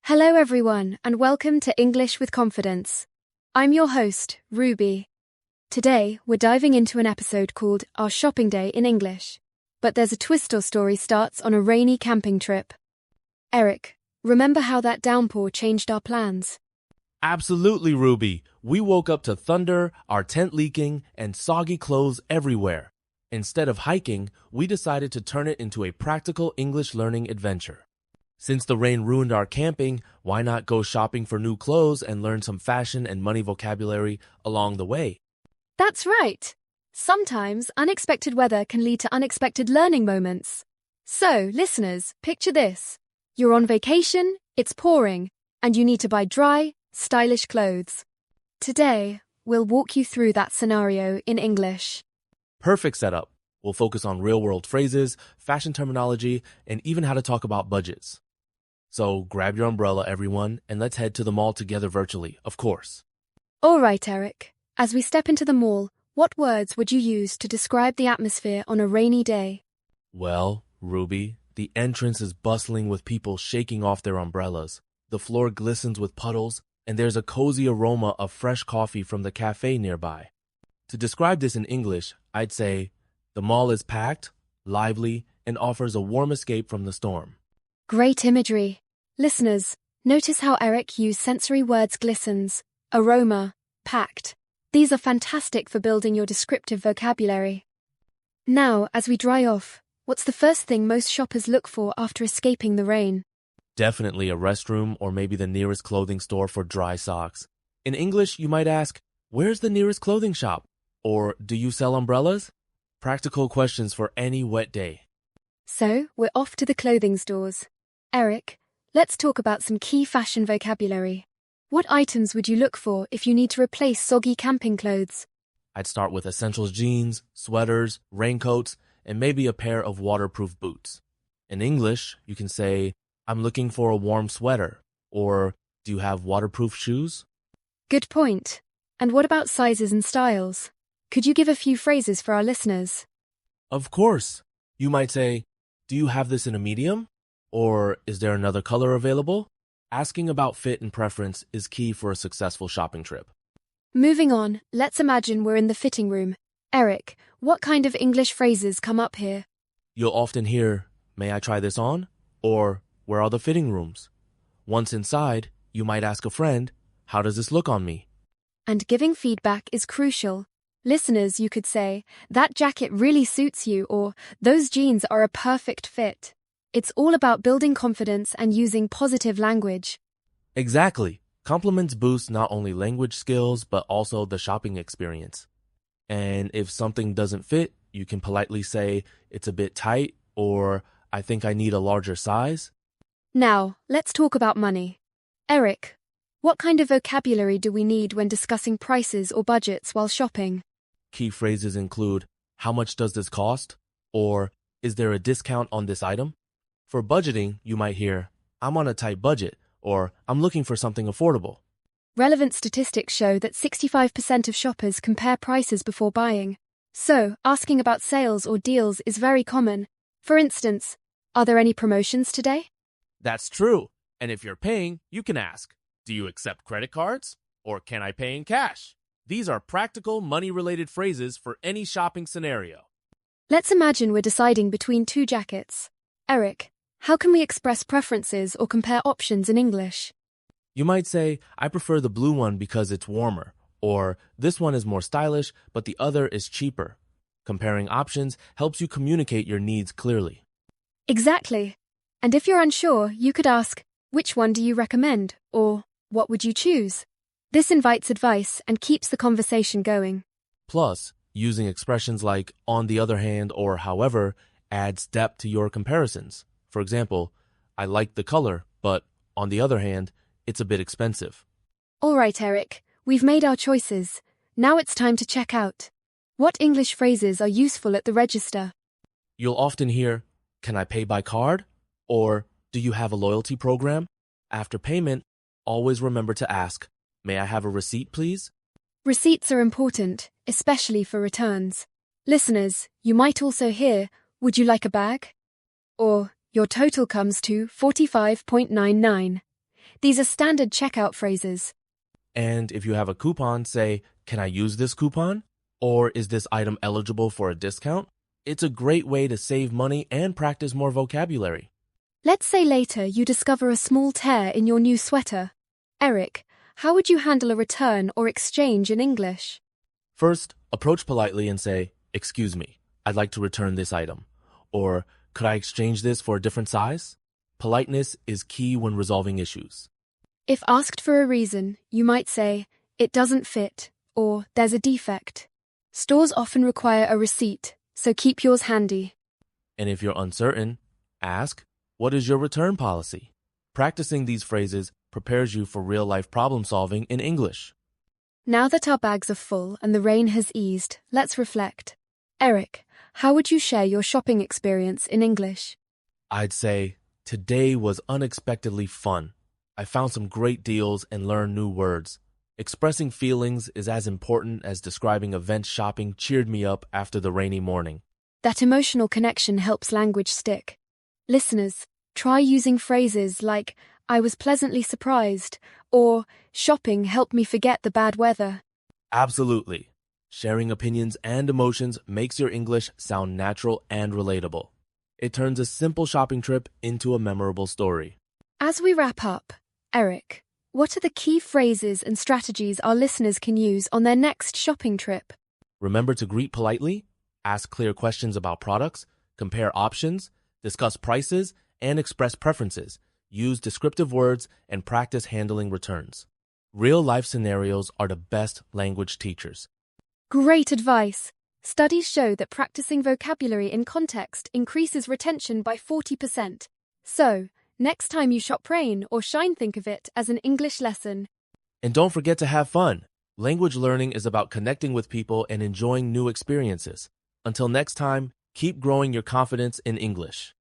Hello everyone, and welcome to English with Confidence. I'm your host, Ruby. Today, we're diving into an episode called Our Shopping Day in English. But there's a twist. Our story starts on a rainy camping trip. Eric, remember how that downpour changed our plans? Absolutely, Ruby. We woke up to thunder, our tent leaking, and soggy clothes everywhere. Instead of hiking, we decided to turn it into a practical English learning adventure. Since the rain ruined our camping, why not go shopping for new clothes and learn some fashion and money vocabulary along the way? That's right. Sometimes unexpected weather can lead to unexpected learning moments. So, listeners, picture this. You're on vacation, it's pouring, and you need to buy dry, stylish clothes. Today, we'll walk you through that scenario in English. Perfect setup. We'll focus on real-world phrases, fashion terminology, and even how to talk about budgets. So grab your umbrella, everyone, and let's head to the mall together virtually, of course. All right, Eric. As we step into the mall, what words would you use to describe the atmosphere on a rainy day? Well, Ruby, the entrance is bustling with people shaking off their umbrellas. The floor glistens with puddles, and there's a cozy aroma of fresh coffee from the cafe nearby. To describe this in English, I'd say, the mall is packed, lively, and offers a warm escape from the storm. Great imagery. Listeners, notice how Eric used sensory words glistens, aroma, packed. These are fantastic for building your descriptive vocabulary. Now, as we dry off, what's the first thing most shoppers look for after escaping the rain? Definitely a restroom or maybe the nearest clothing store for dry socks. In English, you might ask, where's the nearest clothing shop? Or do you sell umbrellas? Practical questions for any wet day. So, we're off to the clothing stores. Eric, let's talk about some key fashion vocabulary. What items would you look for if you need to replace soggy camping clothes? I'd start with essentials jeans, sweaters, raincoats, and maybe a pair of waterproof boots. In English, you can say, I'm looking for a warm sweater, or do you have waterproof shoes? Good point. And what about sizes and styles? Could you give a few phrases for our listeners? Of course. You might say, do you have this in a medium? Or is there another color available? Asking about fit and preference is key for a successful shopping trip. Moving on, let's imagine we're in the fitting room. Eric, what kind of English phrases come up here? You'll often hear, may I try this on? Or, where are the fitting rooms? Once inside, you might ask a friend, how does this look on me? And giving feedback is crucial. Listeners, you could say, that jacket really suits you, or those jeans are a perfect fit. It's all about building confidence and using positive language. Exactly. Compliments boost not only language skills, but also the shopping experience. And if something doesn't fit, you can politely say, it's a bit tight, or I think I need a larger size. Now, let's talk about money. Eric, what kind of vocabulary do we need when discussing prices or budgets while shopping? Key phrases include, how much does this cost? Or, is there a discount on this item? For budgeting, you might hear, I'm on a tight budget, or I'm looking for something affordable. Relevant statistics show that 65% of shoppers compare prices before buying. So, asking about sales or deals is very common. For instance, are there any promotions today? That's true. And if you're paying, you can ask, do you accept credit cards? Or can I pay in cash? These are practical, money-related phrases for any shopping scenario. Let's imagine we're deciding between two jackets. Eric, how can we express preferences or compare options in English? You might say, I prefer the blue one because it's warmer, or this one is more stylish, but the other is cheaper. Comparing options helps you communicate your needs clearly. Exactly. And if you're unsure, you could ask, which one do you recommend? Or, what would you choose? This invites advice and keeps the conversation going. Plus, using expressions like on the other hand or however adds depth to your comparisons. For example, I like the color, but on the other hand, it's a bit expensive. All right, Eric, we've made our choices. Now it's time to check out. What English phrases are useful at the register? You'll often hear, can I pay by card? Or, do you have a loyalty program? After payment, always remember to ask, may I have a receipt, please? Receipts are important, especially for returns. Listeners, you might also hear, would you like a bag? Or, your total comes to 45.99. These are standard checkout phrases. And if you have a coupon, say, "Can I use this coupon?" Or "Is this item eligible for a discount?" It's a great way to save money and practice more vocabulary. Let's say later you discover a small tear in your new sweater. Eric, how would you handle a return or exchange in English? First, approach politely and say, "Excuse me, I'd like to return this item." Or, "Could I exchange this for a different size?" Politeness is key when resolving issues. If asked for a reason, you might say, "It doesn't fit," or "There's a defect." Stores often require a receipt, so keep yours handy. And if you're uncertain, ask, "What is your return policy?" Practicing these phrases prepares you for real-life problem solving in English. Now that our bags are full and the rain has eased, let's reflect. Eric, how would you share your shopping experience in English? I'd say, "Today was unexpectedly fun. I found some great deals and learned new words. Expressing feelings is as important as describing event shopping cheered me up after the rainy morning." That emotional connection helps language stick. Listeners, try using phrases like, "I was pleasantly surprised," or "Shopping helped me forget the bad weather." Absolutely. Sharing opinions and emotions makes your English sound natural and relatable. It turns a simple shopping trip into a memorable story. As we wrap up, Eric, what are the key phrases and strategies our listeners can use on their next shopping trip? Remember to greet politely, ask clear questions about products, compare options, discuss prices, and express preferences. Use descriptive words and practice handling returns. Real-life scenarios are the best language teachers. Great advice! Studies show that practicing vocabulary in context increases retention by 40%. So, next time you shop rain or shine, think of it as an English lesson. And don't forget to have fun. Language learning is about connecting with people and enjoying new experiences. Until next time, keep growing your confidence in English.